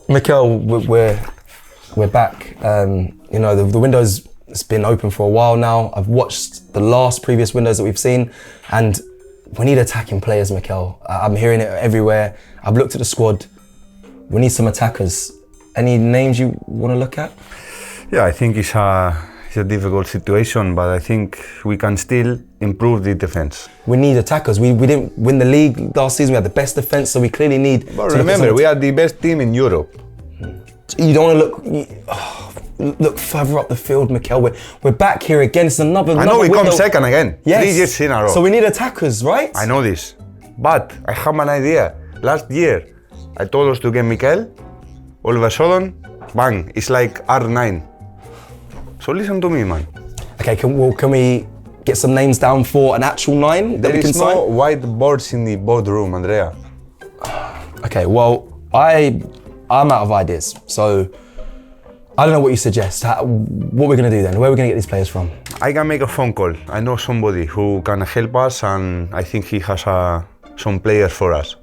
Mikel, we're back. You know, the window's it's been open for a while now. I've watched the last previous windows that we've seen, and we need attacking players, Mikel. I'm hearing it everywhere. I've looked at the squad. We need some attackers. Any names you want to look at? Yeah, I think it's a difficult situation, but I think we can still improve the defense. We need attackers. We didn't win the league last season. We had the best defense, so we clearly need. But remember, we are the best team in Europe. You don't want to look further up the field, Mikel. We're back here again. It's another. I know we window. come second again. Yes. 3 years in a row. So we need attackers, right? I know this, but I have an idea. Last year, I told us to get Mikel. All of a sudden, bang! It's like R9. So listen to me, man. Okay, can we get some names down for an actual 9 that we can sign? There is no whiteboards in the boardroom, Andrea. Okay, well, I'm out of ideas, so I don't know what you suggest. What we're gonna do then? Where are we gonna get these players from? I can make a phone call. I know somebody who can help us, and I think he has some players for us.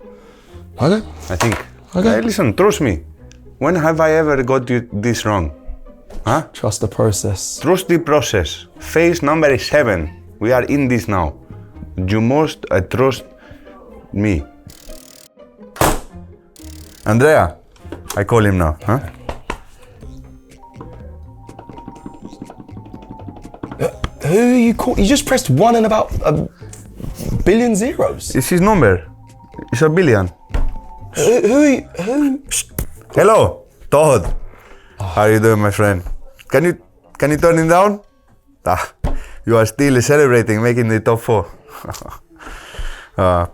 Okay. I think. Okay. Hey, listen, trust me. When have I ever got this wrong? Huh? Trust the process. Trust the process. Phase number 7. We are in this now. You must trust me. Andrea, I call him now, huh? Who are you call? You just pressed 1 and about a billion zeros. It's his number. It's a billion. Who? Hello, Todd. How are you doing, my friend? Can you turn him down? You are still celebrating making the top 4.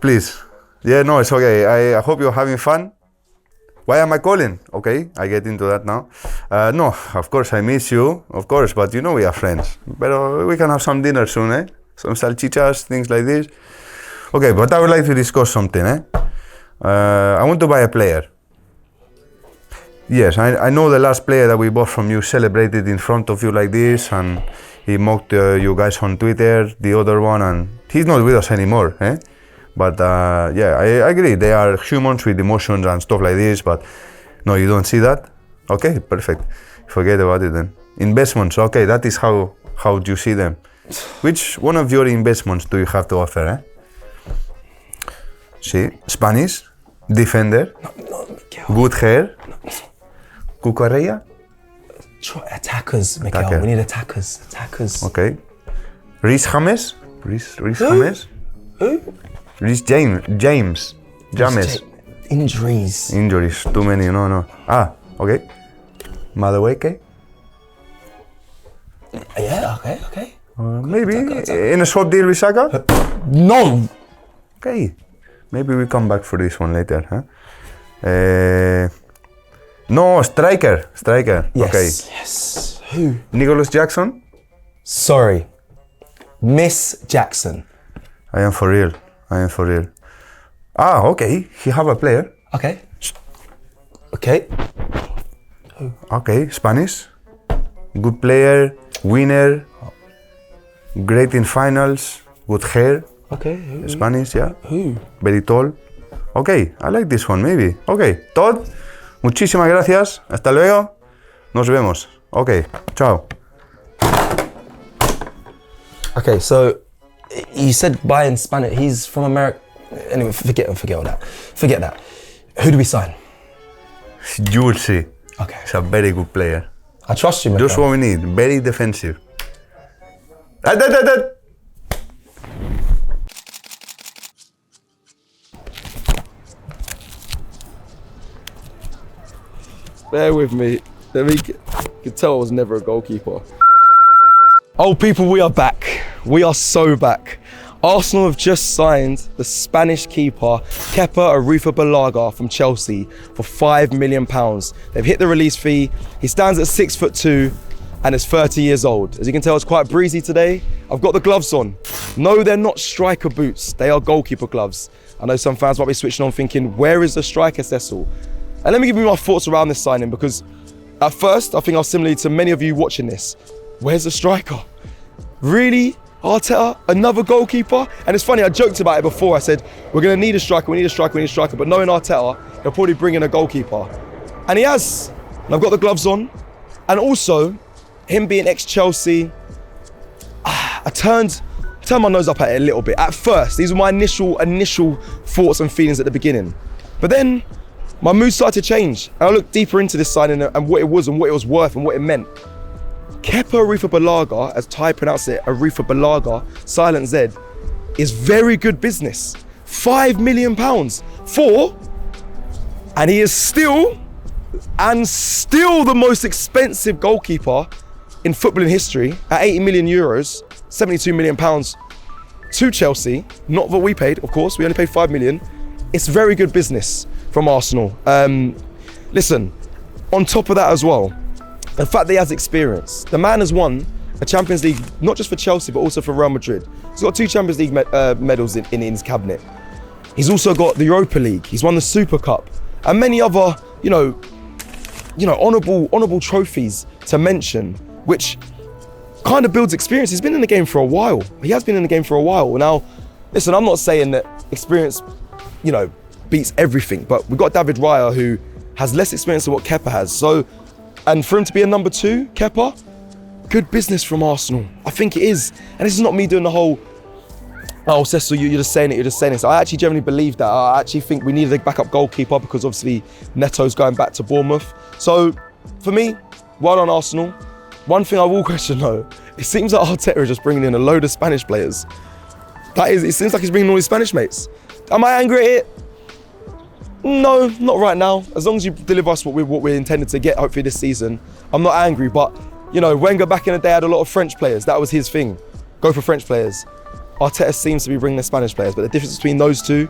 Please. Yeah, no, it's okay. I hope you're having fun. Why am I calling? Okay, I get into that now. No, of course I miss you, of course, but you know we are friends. But we can have some dinner soon, eh? Some salchichas, things like this. Okay, but I would like to discuss something, eh? I want to buy a player. Yes, I know the last player that we bought from you celebrated in front of you like this, and he mocked you guys on Twitter, the other one, and he's not with us anymore, eh? But yeah, I agree, they are humans with emotions and stuff like this, but no, you don't see that? Okay, perfect. Forget about it then. Investments, okay, that is how you see them. Which one of your investments do you have to offer, eh? See, Spanish, defender, good hair, Cucurella? Attackers, Mikel. Attacker. We need attackers. Okay. Rhys James? Rhys James? Who? Rhys James. Injuries. Too many, no. Okay. Madueke? Yeah, okay. Maybe in a swap deal with Saka? No! Okay. Maybe we come back for this one later, huh? No, striker. Yes, Okay. yes. Who? Nicholas Jackson? Sorry. Miss Jackson. I am for real. Okay. He have a player. Okay. Okay, Spanish. Good player, winner, great in finals, good hair. Okay. Spanish, yeah. Who? Very tall. Okay, I like this one, maybe. Okay, Todd, muchísimas gracias. Hasta luego. Nos vemos. Okay, ciao. Okay, so you said buy in Spanish. He's from America. Anyway, forget all that. Forget that. Who do we sign? You will see. Okay. He's a very good player. I trust you, Mikel. Just what we need. Very defensive. Bear with me. You can tell I was never a goalkeeper. Oh, people, we are back. We are so back. Arsenal have just signed the Spanish keeper, Kepa Arrizabalaga from Chelsea for £5 million. They've hit the release fee. He stands at 6'2" and is 30 years old. As you can tell, it's quite breezy today. I've got the gloves on. No, they're not striker boots. They are goalkeeper gloves. I know some fans might be switching on thinking, where is the striker, Cecil? And let me give you my thoughts around this signing, because at first, I think I was similar to many of you watching this. Where's the striker? Really? Arteta, another goalkeeper? And it's funny, I joked about it before. I said, we're going to need a striker, we need a striker. But knowing Arteta, he'll probably bring in a goalkeeper. And he has. And I've got the gloves on. And also, him being ex-Chelsea, I turned my nose up at it a little bit. At first, these were my initial thoughts and feelings at the beginning. But then, my mood started to change. And I looked deeper into this signing and what it was and what it was worth and what it meant. Kepa Arrizabalaga, as Ty pronounced it, Arrizabalaga, silent Z, is very good business. £5 million and he is still the most expensive goalkeeper in footballing history at 80 million euros, 72 million pounds to Chelsea. Not what we paid, of course. We only paid 5 million. It's very good business from Arsenal. Listen, on top of that as well, the fact that he has experience. The man has won a Champions League, not just for Chelsea, but also for Real Madrid. He's got 2 Champions League medals in his cabinet. He's also got the Europa League. He's won the Super Cup and many other, honourable trophies to mention, which kind of builds experience. He's been in the game for a while. He has been in the game for a while. Now, listen, I'm not saying that experience, beats everything, but we've got David Raya who has less experience than what Kepa has. So, and for him to be a number 2, Kepa, good business from Arsenal. I think it is. And this is not me doing the whole, oh, Cecil, you're just saying it. So I actually genuinely believe that. I actually think we needed a backup goalkeeper because obviously Neto's going back to Bournemouth. So for me, well done Arsenal. One thing I will question though, it seems like Arteta is just bringing in a load of Spanish players. It seems like he's bringing all his Spanish mates. Am I angry at it? No, not right now. As long as you deliver us what we're intended to get, hopefully this season, I'm not angry. But, Wenger back in the day had a lot of French players. That was his thing. Go for French players. Arteta seems to be bringing the Spanish players, but the difference between those two,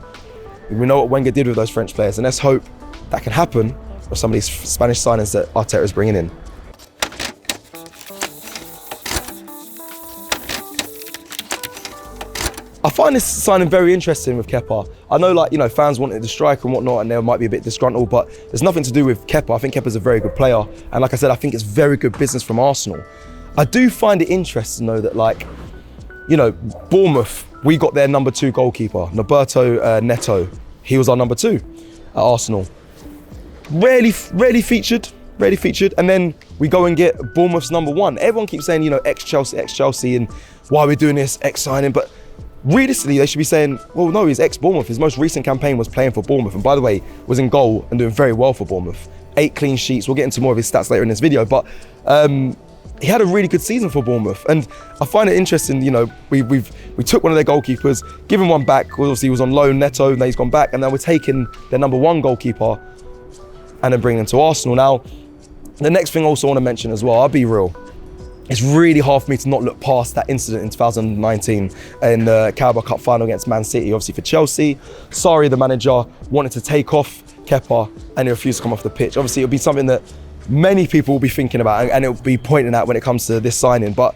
we know what Wenger did with those French players, and let's hope that can happen with some of these Spanish signings that Arteta is bringing in. I find this signing very interesting with Kepa. I know, fans wanted the striker and whatnot, and they might be a bit disgruntled, but there's nothing to do with Kepa. I think Kepa's a very good player, and like I said, I think it's very good business from Arsenal. I do find it interesting, though, that Bournemouth, we got their number 2 goalkeeper, Norberto Neto. He was our number 2 at Arsenal. Rarely featured, and then we go and get Bournemouth's number 1. Everyone keeps saying, ex-Chelsea, and why are we doing this, ex-signing, but realistically, they should be saying, well, no, he's ex-Bournemouth. His most recent campaign was playing for Bournemouth, and by the way, was in goal and doing very well for Bournemouth. 8 clean sheets. We'll get into more of his stats later in this video, but he had a really good season for Bournemouth, and I find it interesting. We took one of their goalkeepers, given one back. Obviously, he was on loan, Neto, and then he's gone back, and now we're taking their number 1 goalkeeper and then bringing him to Arsenal. Now, the next thing I also want to mention as well, I'll be real. It's really hard for me to not look past that incident in 2019 in the Carabao Cup final against Man City, obviously for Chelsea. Sarri, the manager, wanted to take off Kepa and he refused to come off the pitch. Obviously, it'll be something that many people will be thinking about and it'll be pointing at when it comes to this signing. But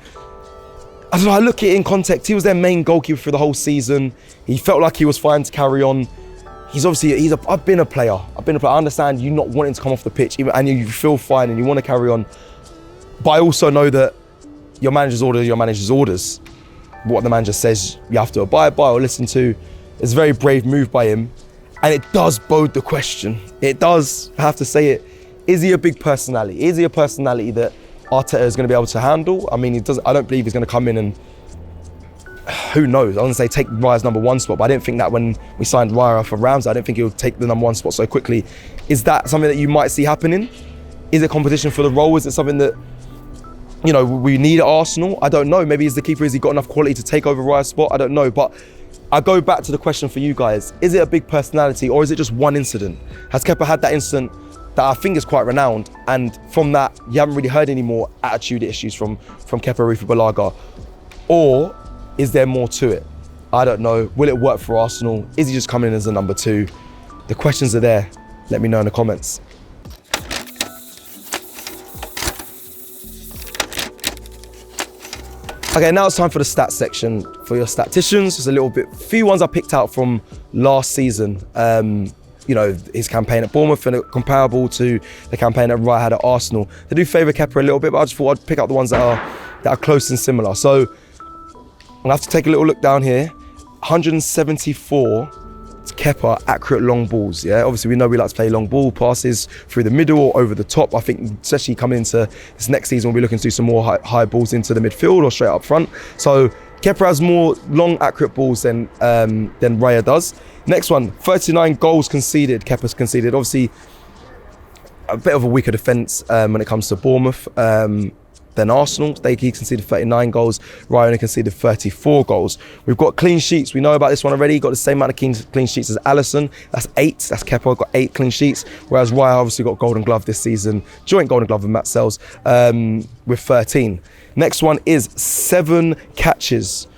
I don't know, I look at it in context. He was their main goalkeeper for the whole season. He felt like he was fine to carry on. I've been a player. I understand you not wanting to come off the pitch and you feel fine and you want to carry on. But I also know that your manager's orders. What the manager says, you have to abide by or listen to. It's a very brave move by him. And it does bode the question. It does, I have to say it. Is he a big personality? Is he a personality that Arteta is going to be able to handle? I mean, I don't believe he's going to come in and, who knows? I want to say take Raya's number 1 spot, but I didn't think that when we signed Raya for Ramsey, I didn't think he would take the number 1 spot so quickly. Is that something that you might see happening? Is it competition for the role? Is it something that, we need at Arsenal? I don't know. Maybe he's the keeper. Has he got enough quality to take over Raya's spot? I don't know. But I go back to the question for you guys. Is it a big personality or is it just one incident? Has Kepa had that incident that I think is quite renowned, and from that, you haven't really heard any more attitude issues from Kepa Arrizabalaga? Or is there more to it? I don't know. Will it work for Arsenal? Is he just coming in as a number 2? The questions are there. Let me know in the comments. Okay, now it's time for the stats section for your statisticians. Just a few ones I picked out from last season. His campaign at Bournemouth and comparable to the campaign that Raya had at Arsenal. They do favour Kepa a little bit, but I just thought I'd pick out the ones that are close and similar. So I'm gonna have to take a little look down here. 174 Kepa accurate long balls. Yeah, obviously we know we like to play long ball passes through the middle or over the top. I think especially coming into this next season, we'll be looking to do some more high balls into the midfield or straight up front. So Kepa has more long accurate balls than Raya does. Next one, 39 goals conceded. Kepa's conceded. Obviously a bit of a weaker defence when it comes to Bournemouth than Arsenal. He conceded 39 goals. Raya only conceded 34 goals. We've got clean sheets. We know about this one already. Got the same amount of clean sheets as Alisson. That's 8. That's Kepa, got 8 clean sheets. Whereas Raya obviously got Golden Glove this season. Joint Golden Glove with Matt Sells with 13. Next one is 7 catches.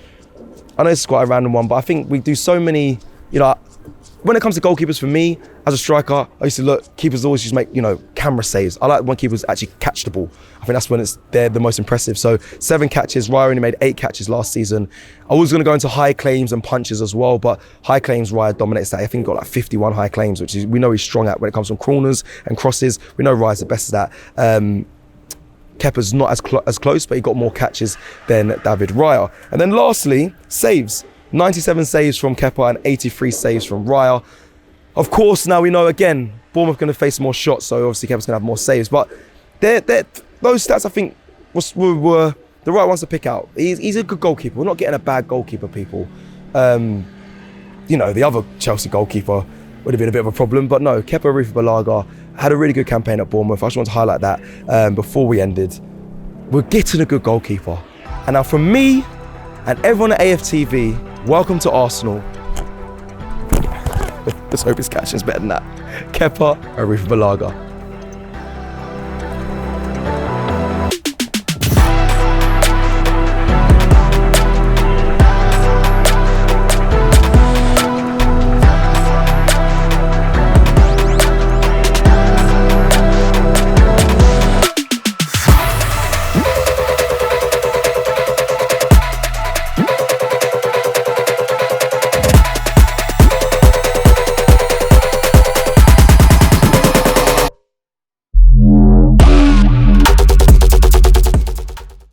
I know it's quite a random one, but I think we do so many, when it comes to goalkeepers, for me, as a striker, I used to look, keepers always just make, camera saves. I like when keepers actually catch the ball. I think that's when they're the most impressive. So 7 catches, Raya only made 8 catches last season. I was gonna go into high claims and punches as well, but high claims, Raya dominates that. I think he got like 51 high claims, which we know he's strong at when it comes from corners and crosses. We know Raya's the best at that. Kepa's not as close, but he got more catches than David Raya. And then lastly, saves. 97 saves from Kepa and 83 saves from Raya. Of course, now we know again, Bournemouth going to face more shots, so obviously Kepa's going to have more saves. But those stats, I think, were the right ones to pick out. He's a good goalkeeper. We're not getting a bad goalkeeper, people. The other Chelsea goalkeeper would have been a bit of a problem, but no, Kepa Arrizabalaga had a really good campaign at Bournemouth. I just want to highlight that before we ended. We're getting a good goalkeeper. And now from me and everyone at AFTV, welcome to Arsenal. Let's hope his catch is better than that. Kepa Arrizabalaga.